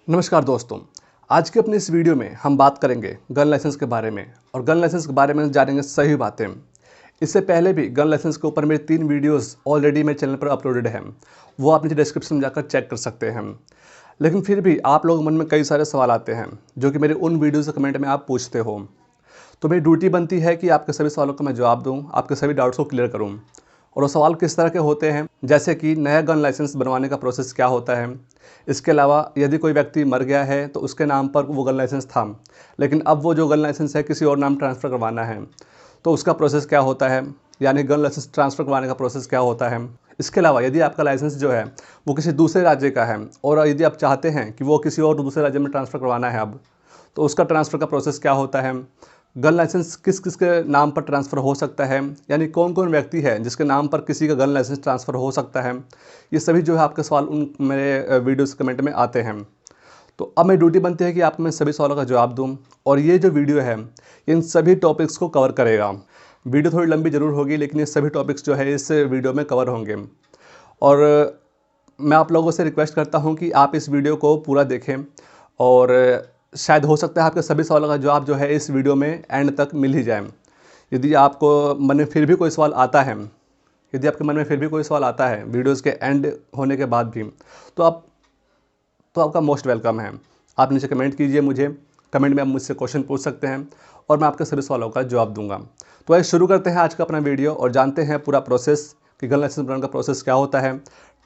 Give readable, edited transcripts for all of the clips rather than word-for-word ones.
नमस्कार दोस्तों। आज की अपनी इस वीडियो में हम बात करेंगे गन लाइसेंस के बारे में और गन लाइसेंस के बारे में जानेंगे सही बातें। इससे पहले भी गन लाइसेंस के ऊपर मेरे 3 वीडियोस ऑलरेडी मेरे चैनल पर अपलोडेड हैं, वो आप नीचे डिस्क्रिप्शन में जाकर चेक कर सकते हैं। लेकिन फिर भी आप लोगों के मन में कई सारे सवाल आते हैं जो कि मेरे उन वीडियोज़ के कमेंट में आप पूछते हो। तो मेरी ड्यूटी बनती है कि आपके सभी सवालों का मैं जवाब दूँ, आपके सभी डाउट्स को क्लियर करूँ। और वो सवाल किस तरह के होते हैं, जैसे कि नया गन लाइसेंस बनवाने का प्रोसेस क्या होता है। इसके अलावा यदि कोई व्यक्ति मर गया है तो उसके नाम पर वो गन लाइसेंस था, लेकिन अब वो जो गन लाइसेंस है किसी और नाम ट्रांसफ़र करवाना है तो उसका प्रोसेस क्या होता है, यानी गन लाइसेंस ट्रांसफ़र करवाने का प्रोसेस क्या होता है। इसके अलावा यदि आपका लाइसेंस जो है वो किसी दूसरे राज्य का है और यदि आप चाहते हैं कि वो किसी और दूसरे राज्य में ट्रांसफ़र करवाना है अब, तो उसका ट्रांसफ़र का प्रोसेस क्या होता है। गन लाइसेंस किस किस के नाम पर ट्रांसफ़र हो सकता है, यानी कौन कौन व्यक्ति है जिसके नाम पर किसी का गन लाइसेंस ट्रांसफ़र हो सकता है। ये सभी जो है आपके सवाल उन मेरे वीडियोस कमेंट में आते हैं। तो अब मेरी ड्यूटी बनती है कि आपको मैं सभी सवालों का जवाब दूं, और ये जो वीडियो है इन सभी टॉपिक्स को कवर करेगा। वीडियो थोड़ी लंबी ज़रूर होगी, लेकिन ये सभी टॉपिक्स जो है इस वीडियो में कवर होंगे। और मैं आप लोगों से रिक्वेस्ट करता हूँ कि आप इस वीडियो को पूरा देखें, और शायद हो सकता है आपके सभी सवालों का जवाब जो है इस वीडियो में एंड तक मिल ही जाए। यदि आपको मन में फिर भी कोई सवाल आता है, यदि आपके मन में फिर भी कोई सवाल आता है वीडियोज़ के एंड होने के बाद भी, तो आपका मोस्ट वेलकम है। आप नीचे कमेंट कीजिए, मुझे कमेंट में आप मुझसे क्वेश्चन पूछ सकते हैं और मैं आपके सभी सवालों का जवाब दूंगा। तो आइए शुरू करते हैं आज का अपना वीडियो और जानते हैं पूरा प्रोसेस कि गन लाइसेंस बनाने का प्रोसेस क्या होता है,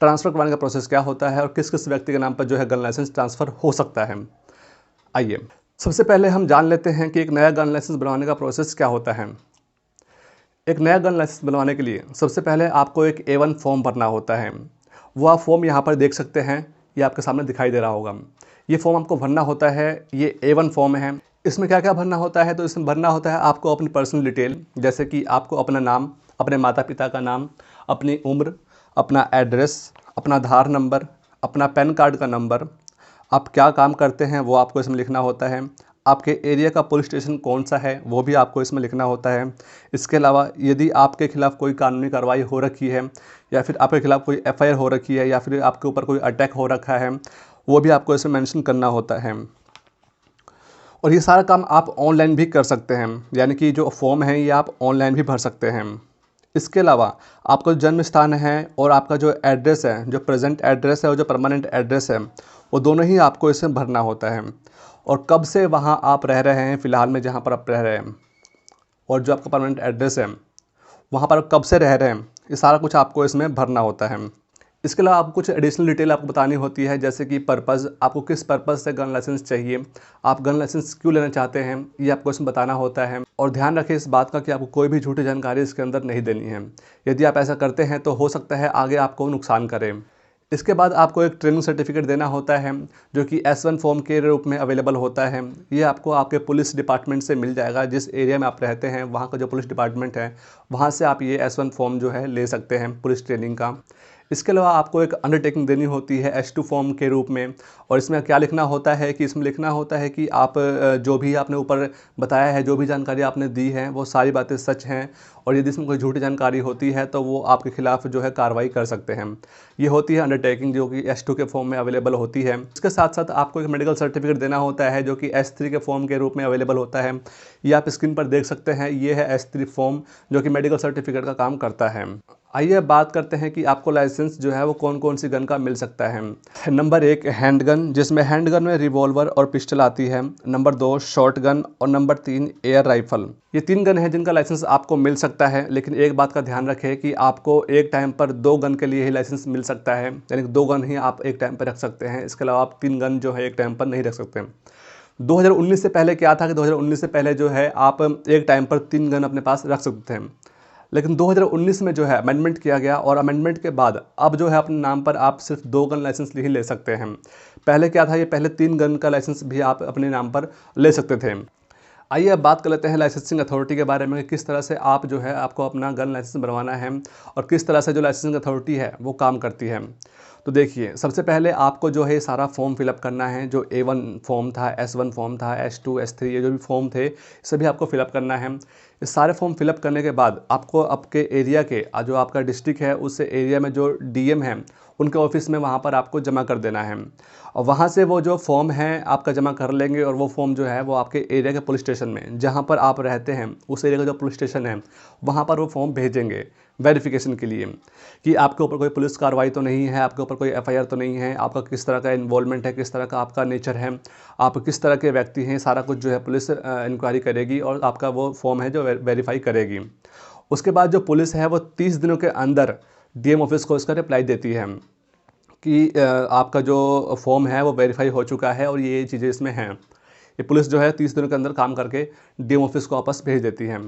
ट्रांसफ़र करवाने का प्रोसेस क्या होता है और किस किस व्यक्ति के नाम पर जो है गन लाइसेंस ट्रांसफ़र हो सकता है। आइए सबसे पहले हम जान लेते हैं कि एक नया गन लाइसेंस बनवाने का प्रोसेस क्या होता है। एक नया गन लाइसेंस बनवाने के लिए सबसे पहले आपको एक A1 फॉर्म भरना होता है। वो आप फॉर्म यहाँ पर देख सकते हैं, ये आपके सामने दिखाई दे रहा होगा। ये फॉर्म आपको भरना होता है, ये A1 फॉर्म है। इसमें क्या क्या भरना होता है, तो इसमें भरना होता है आपको अपनी पर्सनल डिटेल, जैसे कि आपको अपना नाम, अपने माता पिता का नाम, अपनी उम्र, अपना एड्रेस, अपना आधार नंबर, अपना पैन कार्ड का नंबर, आप क्या काम करते हैं वो आपको इसमें लिखना होता है, आपके एरिया का पुलिस स्टेशन कौन सा है वो भी आपको इसमें लिखना होता है। इसके अलावा यदि आपके खिलाफ़ कोई कानूनी कार्रवाई हो रखी है या फिर आपके खिलाफ़ कोई FIR हो रखी है या फिर आपके ऊपर कोई अटैक हो रखा है, वो भी आपको इसमें मेंशन करना होता है। और ये सारा काम आप ऑनलाइन भी कर सकते हैं, यानी कि जो फॉर्म है ये आप ऑनलाइन भी भर सकते हैं। इसके अलावा आपका जन्म स्थान है और आपका जो एड्रेस है, जो प्रेजेंट एड्रेस है और जो परमानेंट एड्रेस है, वो दोनों ही आपको इसमें भरना होता है। और कब से वहाँ आप रह रहे हैं फ़िलहाल में जहाँ पर आप रह रहे हैं, और जो आपका परमानेंट एड्रेस है वहाँ पर कब से रह रहे हैं, ये सारा कुछ आपको इसमें भरना होता है। इसके अलावा आपको कुछ एडिशनल डिटेल आपको बतानी होती है, जैसे कि पर्पज़, आपको किस पर्पज़ से गन लाइसेंस चाहिए, आप गन लाइसेंस क्यों लेना चाहते हैं, ये आपको इसमें बताना होता है। और ध्यान रखें इस बात का कि आपको कोई भी झूठी जानकारी इसके अंदर नहीं देनी है। यदि आप ऐसा करते हैं तो हो सकता है आगे आपको नुकसान करे। इसके बाद आपको एक ट्रेनिंग सर्टिफिकेट देना होता है, जो कि S1 फॉर्म के रूप में अवेलेबल होता है। ये आपको आपके पुलिस डिपार्टमेंट से मिल जाएगा, जिस एरिया में आप रहते हैं वहाँ का जो पुलिस डिपार्टमेंट है वहाँ से आप ये S1 फॉर्म जो है ले सकते हैं पुलिस ट्रेनिंग का। इसके अलावा आपको एक अंडरटेकिंग देनी होती है S2 फॉर्म के रूप में, और इसमें क्या लिखना होता है कि इसमें लिखना होता है कि आप जो भी आपने ऊपर बताया है, जो भी जानकारी आपने दी है वो सारी बातें सच हैं, और यदि इसमें कोई झूठी जानकारी होती है तो वो आपके खिलाफ़ जो है कार्रवाई कर सकते हैं। ये होती है अंडरटेकिंग, जो कि S2 के फॉर्म में अवेलेबल होती है। इसके साथ साथ आपको एक मेडिकल सर्टिफिकेट देना होता है, जो कि S3 के फॉर्म के रूप में अवेलेबल होता है। ये आप स्क्रीन पर देख सकते हैं, ये है S3 फॉर्म जो कि मेडिकल सर्टिफिकेट का काम करता है। आइए अब बात करते हैं कि आपको लाइसेंस जो है वो कौन कौन सी गन का मिल सकता है। नंबर 1 हैंडगन, जिसमें हैंडगन में रिवॉल्वर और पिस्टल आती है। नंबर 2 शॉटगन और नंबर 3 एयर राइफल। ये 3 गन है जिनका लाइसेंस आपको मिल सकता है, लेकिन एक बात का ध्यान रखें कि आपको एक टाइम पर 2 गन के लिए ही लाइसेंस मिल सकता है, यानी 2 गन ही आप एक टाइम पर रख सकते हैं। इसके अलावा आप 3 गन जो है एक टाइम पर नहीं रख सकते। 2019 से पहले क्या था कि 2019 से पहले जो है आप एक टाइम पर 3 गन अपने पास रख सकते थे, लेकिन 2019 में जो है अमेंडमेंट किया गया, और अमेंडमेंट के बाद अब जो है अपने नाम पर आप सिर्फ 2 गन लाइसेंस ही ले सकते हैं। पहले क्या था, ये पहले 3 गन का लाइसेंस भी आप अपने नाम पर ले सकते थे। आइए अब बात कर लेते हैं लाइसेंसिंग अथॉरिटी के बारे में कि किस तरह से आप जो है आपको अपना गन लाइसेंस बनवाना है और किस तरह से जो लाइसेंसिंग अथॉरिटी है वो काम करती है। तो देखिए, सबसे पहले आपको जो है सारा फॉर्म फिलअप करना है। जो A1 फॉर्म था, S1 फॉर्म था, S2, S3 ये जो भी फॉर्म थे सभी आपको फिलअप करना है। ये सारे फॉर्म फिलअप करने के बाद आपको आपके एरिया के जो आपका डिस्ट्रिक्ट है उस एरिया में जो DM है उनके ऑफिस में वहाँ पर आपको जमा कर देना है। और वहाँ से वो जो फॉर्म है आपका जमा कर लेंगे और वो फॉर्म जो है वो आपके एरिया के पुलिस स्टेशन में जहाँ पर आप रहते हैं उस एरिया का जो पुलिस स्टेशन है वहाँ पर वो फॉर्म भेजेंगे वेरिफिकेशन के लिए कि आपके ऊपर कोई पुलिस कार्रवाई तो नहीं है, आपके ऊपर कोई FIR तो नहीं है, आपका किस तरह का इन्वॉल्वमेंट है, किस तरह का आपका नेचर है, आप किस तरह के व्यक्ति हैं, सारा कुछ जो है पुलिस इंक्वायरी करेगी और आपका वो फॉर्म है जो वेरीफाई करेगी। उसके बाद जो पुलिस है वो 30 दिनों के अंदर DM ऑफिस को इसका रिप्लाई देती है कि आपका जो फॉर्म है वो वेरीफाई हो चुका है और ये चीज़ें इसमें हैं। ये पुलिस जो है 30 दिनों के अंदर काम करके DM ऑफिस को वापस भेज देती है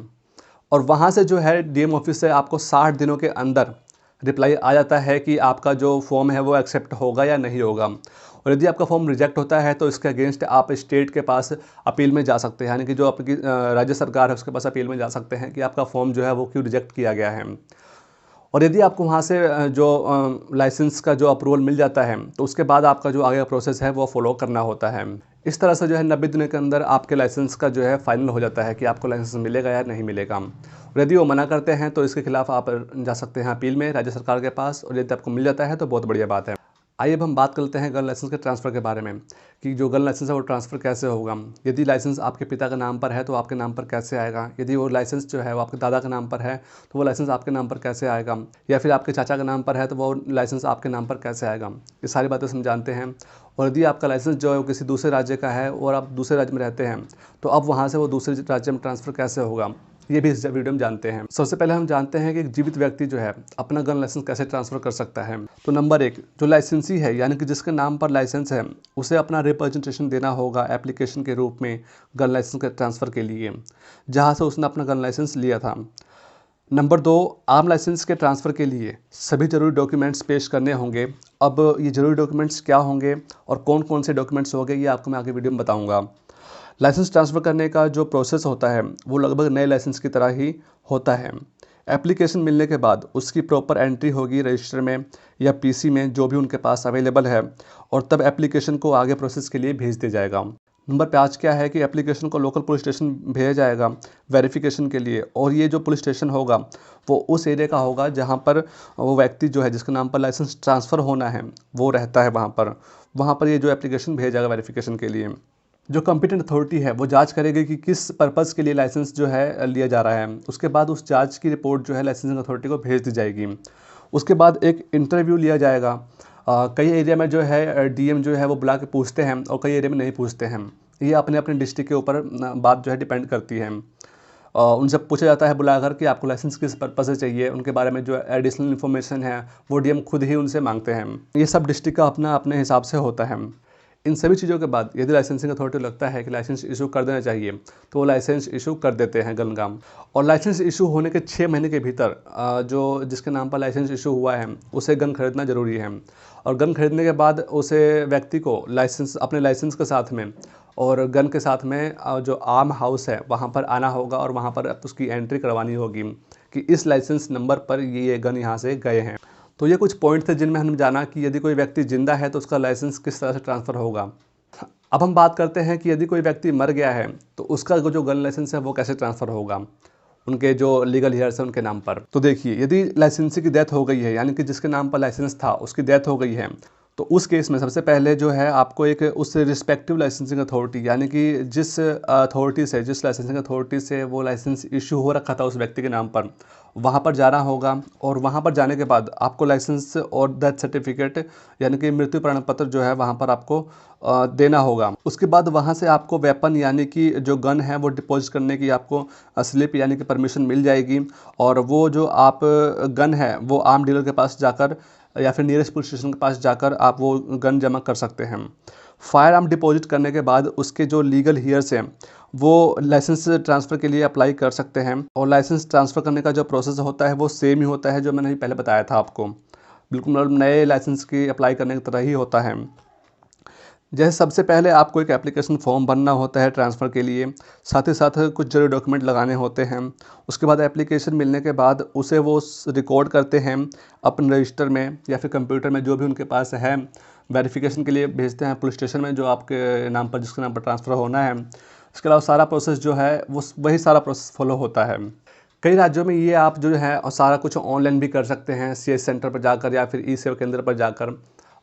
और वहाँ से जो है DM ऑफिस से आपको 60 दिनों के अंदर रिप्लाई आ जाता है कि आपका जो फॉर्म है वो एक्सेप्ट होगा या नहीं होगा। और यदि आपका फॉर्म रिजेक्ट होता है तो इसके अगेंस्ट आप स्टेट के पास अपील में जा सकते हैं, यानी कि जो आपकी राज्य सरकार है उसके पास अपील में जा सकते हैं कि आपका फॉर्म जो है वो क्यों रिजेक्ट किया गया है। और यदि आपको वहाँ से जो लाइसेंस का जो अप्रूवल मिल जाता है तो उसके बाद आपका जो आगे का प्रोसेस है वो फॉलो करना होता है। इस तरह से जो है 90 दिनों के अंदर आपके लाइसेंस का जो है फाइनल हो जाता है कि आपको लाइसेंस मिलेगा या नहीं मिलेगा। और यदि वो मना करते हैं तो इसके खिलाफ आप जा सकते हैं अपील में राज्य सरकार के पास, और यदि आपको मिल जाता है तो बहुत बढ़िया बात है। आइए अब हम बात करते हैं गन लाइसेंस के ट्रांसफ़र के बारे में कि जो गन लाइसेंस है वो ट्रांसफ़र कैसे होगा। यदि लाइसेंस आपके पिता के नाम पर है तो आपके नाम पर कैसे आएगा, यदि वो लाइसेंस जो है वो आपके दादा के नाम पर है तो वो लाइसेंस आपके नाम पर कैसे आएगा, या फिर आपके चाचा के नाम पर है तो वो लाइसेंस आपके नाम पर कैसे आएगा, ये सारी बातें हम जानते हैं। और यदि आपका लाइसेंस जो है वो किसी दूसरे राज्य का है और आप दूसरे राज्य में रहते हैं तो अब वहाँ से वो दूसरे राज्य में ट्रांसफ़र कैसे होगा, ये भी इस वीडियो में जानते हैं। सबसे पहले हम जानते हैं कि एक जीवित व्यक्ति जो है अपना गन लाइसेंस कैसे ट्रांसफ़र कर सकता है। तो नंबर 1, जो लाइसेंसी है यानी कि जिसके नाम पर लाइसेंस है उसे अपना रिप्रेजेंटेशन देना होगा एप्लीकेशन के रूप में गन लाइसेंस के ट्रांसफ़र के लिए, जहाँ से उसने अपना गन लाइसेंस लिया था। नंबर 2, आर्म लाइसेंस के ट्रांसफ़र के लिए सभी ज़रूरी डॉक्यूमेंट्स पेश करने होंगे। अब ये ज़रूरी डॉक्यूमेंट्स क्या होंगे और कौन कौन से डॉक्यूमेंट्स होंगे ये आपको मैं आगे वीडियो में बताऊँगा। लाइसेंस ट्रांसफ़र करने का जो प्रोसेस होता है वो लगभग नए लाइसेंस की तरह ही होता है। एप्लीकेशन मिलने के बाद उसकी प्रॉपर एंट्री होगी रजिस्टर में या PC में जो भी उनके पास अवेलेबल है, और तब एप्लीकेशन को आगे प्रोसेस के लिए भेज दिया जाएगा। नंबर 5 क्या है कि एप्लीकेशन को लोकल पुलिस स्टेशन भेजा जाएगा वेरिफिकेशन के लिए, और ये जो पुलिस स्टेशन होगा वो उस एरिया का होगा जहाँ पर वो व्यक्ति जो है जिसके नाम पर लाइसेंस ट्रांसफ़र होना है वो रहता है। वहाँ पर ये जो एप्लीकेशन भेजा जाएगा वेरिफिकेशन के लिए। जो कॉम्पिटेंट अथॉरिटी है वो जांच करेगी कि किस पर्पज़ के लिए लाइसेंस जो है लिया जा रहा है। उसके बाद उस जांच की रिपोर्ट जो है लाइसेंसिंग अथॉरिटी को भेज दी जाएगी। उसके बाद एक इंटरव्यू लिया जाएगा। कई एरिया में जो है DM जो है वो बुला के पूछते हैं और कई एरिया में नहीं पूछते हैं। ये अपने अपने डिस्ट्रिक्ट के ऊपर बात जो है डिपेंड करती है। उनसे पूछा जाता है बुलाकर कि आपको लाइसेंस किस पर्पज़ से चाहिए, उनके बारे में जो एडिशनल इन्फॉर्मेशन है वो DM खुद ही उनसे मांगते हैं। ये सब डिस्ट्रिक्ट का अपना अपने हिसाब से होता है। इन सभी चीज़ों के बाद यदि लाइसेंसिंग अथॉरिटी को लगता है कि लाइसेंस इशू कर देना चाहिए तो वो लाइसेंस इशू कर देते हैं गन का। और लाइसेंस इशू होने के 6 महीने के भीतर जो जिसके नाम पर लाइसेंस इशू हुआ है उसे गन खरीदना ज़रूरी है। और गन खरीदने के बाद उसे व्यक्ति को लाइसेंस अपने लाइसेंस के साथ में और गन के साथ में जो आर्म हाउस है वहाँ पर आना होगा और वहाँ पर उसकी एंट्री करवानी होगी कि इस लाइसेंस नंबर पर ये गन यहाँ से गए हैं। तो ये कुछ पॉइंट थे जिनमें हमने जाना कि यदि कोई व्यक्ति जिंदा है तो उसका लाइसेंस किस तरह से ट्रांसफ़र होगा। अब हम बात करते हैं कि यदि कोई व्यक्ति मर गया है तो उसका जो गन लाइसेंस है वो कैसे ट्रांसफ़र होगा उनके जो लीगल हेयर्स हैं उनके नाम पर। तो देखिए, यदि लाइसेंसी की डेथ हो गई है यानी कि जिसके नाम पर लाइसेंस था उसकी डेथ हो गई है तो उस केस में सबसे पहले जो है आपको एक उस रिस्पेक्टिव लाइसेंसिंग अथॉरिटी यानी कि जिस लाइसेंसिंग अथॉरिटी से वो लाइसेंस इशू हो रखा था उस व्यक्ति के नाम पर, वहाँ पर जाना होगा। और वहाँ पर जाने के बाद आपको लाइसेंस और डेथ सर्टिफिकेट यानी कि मृत्यु प्रमाण पत्र जो है वहाँ पर आपको देना होगा। उसके बाद वहाँ से आपको वेपन यानी कि जो गन है वो डिपॉजिट करने की आपको स्लिप यानी कि परमिशन मिल जाएगी, और वो जो आप गन है वो आर्म डीलर के पास जाकर या फिर नियरेस्ट पुलिस स्टेशन के पास जाकर आप वो गन जमा कर सकते हैं। फायर आर्म डिपॉजिट करने के बाद उसके जो लीगल हियर्स हैं वो लाइसेंस ट्रांसफ़र के लिए अप्लाई कर सकते हैं। और लाइसेंस ट्रांसफ़र करने का जो प्रोसेस होता है वो सेम ही होता है जो मैंने पहले बताया था आपको, बिल्कुल मतलब नए लाइसेंस की अप्लाई करने की तरह ही होता है। जैसे सबसे पहले आपको एक एप्लीकेशन फॉर्म भरना होता है ट्रांसफ़र के लिए, साथ ही साथ कुछ ज़रूरी डॉक्यूमेंट लगाने होते हैं। उसके बाद एप्लीकेशन मिलने के बाद उसे वो रिकॉर्ड करते हैं अपने रजिस्टर में या फिर कंप्यूटर में, जो भी उनके पास है। वेरिफिकेशन के लिए भेजते हैं पुलिस स्टेशन में, जो आपके नाम पर, जिसके नाम पर ट्रांसफ़र होना है। इसके अलावा सारा प्रोसेस जो है वो वही सारा प्रोसेस फॉलो होता है। कई राज्यों में ये आप जो है सारा कुछ ऑनलाइन भी कर सकते हैं, सीएस सेंटर पर जाकर या फिर ई सेवा केंद्र पर जाकर,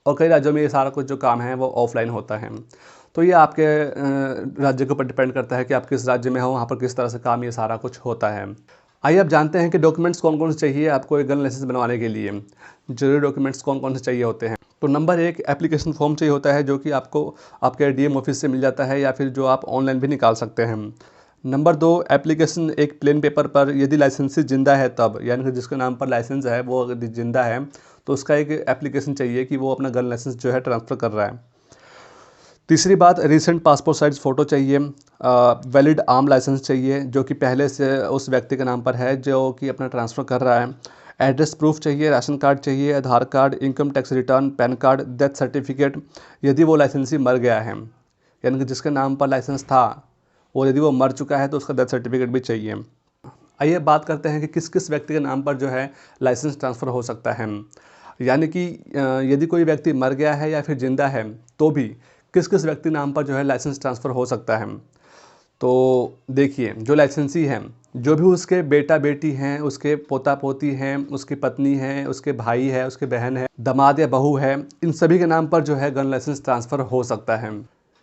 और कई राज्यों में ये सारा कुछ जो काम है वो ऑफलाइन होता है। तो ये आपके राज्य के ऊपर डिपेंड करता है कि आप किस राज्य में हो, वहाँ पर किस तरह से काम ये सारा कुछ होता है। आइए अब जानते हैं कि डॉक्यूमेंट्स कौन कौन से चाहिए आपको एक गन लाइसेंस बनवाने के लिए। जरूरी डॉक्यूमेंट्स कौन कौन से चाहिए होते हैं। तो नंबर 1 एप्लीकेशन फॉर्म चाहिए होता है, जो कि आपको आपके डीएम ऑफिस से मिल जाता है या फिर जो आप ऑनलाइन भी निकाल सकते हैं। नंबर 2 एप्लीकेशन एक प्लेन पेपर पर, यदि लाइसेंसी जिंदा है तब, यानी कि जिसके नाम पर लाइसेंस है वो अगर जिंदा है तो उसका एक एप्लीकेशन चाहिए कि वो अपना गन लाइसेंस जो है ट्रांसफ़र कर रहा है। तीसरी बात, रीसेंट पासपोर्ट साइज फ़ोटो चाहिए। वैलिड आर्म लाइसेंस चाहिए, जो कि पहले से उस व्यक्ति के नाम पर है जो कि अपना ट्रांसफ़र कर रहा है। एड्रेस प्रूफ चाहिए, राशन कार्ड चाहिए, Aadhaar card, income tax return, PAN card, death certificate, यदि वो लाइसेंसी मर गया है, यानी कि जिसके नाम पर लाइसेंस था और यदि वो मर चुका है तो उसका डेथ सर्टिफिकेट भी चाहिए। आइए बात करते हैं कि किस किस व्यक्ति के नाम पर जो है लाइसेंस ट्रांसफ़र हो सकता है। यानी कि यदि कोई व्यक्ति मर गया है या फिर ज़िंदा है तो भी किस किस व्यक्ति नाम पर जो है लाइसेंस ट्रांसफ़र हो सकता है। तो देखिए, जो लाइसेंसी हैं, जो भी उसके बेटा बेटी हैं, उसके पोता पोती हैं, उसकी पत्नी है, उसके भाई है, उसके बहन है, दामाद या बहू है, इन सभी के नाम पर जो है गन लाइसेंस ट्रांसफ़र हो सकता है।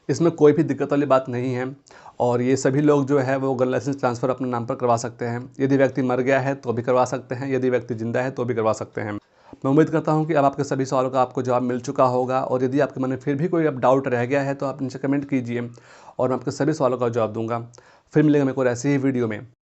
इसमें कोई भी दिक्कत वाली बात नहीं है और ये सभी लोग जो है वो गन लाइसेंस ट्रांसफ़र अपने नाम पर करवा सकते हैं। यदि व्यक्ति मर गया है तो भी करवा सकते हैं, यदि व्यक्ति ज़िंदा है तो भी करवा सकते हैं। मैं उम्मीद करता हूँ कि अब आपके सभी सवालों का आपको जवाब मिल चुका होगा, और यदि आपके मन में फिर भी कोई अब डाउट रह गया है तो आप नीचे कमेंट कीजिए और मैं आपके सभी सवालों का जवाब दूँगा। फिर मिलेंगे मेरे को ऐसी ही वीडियो में।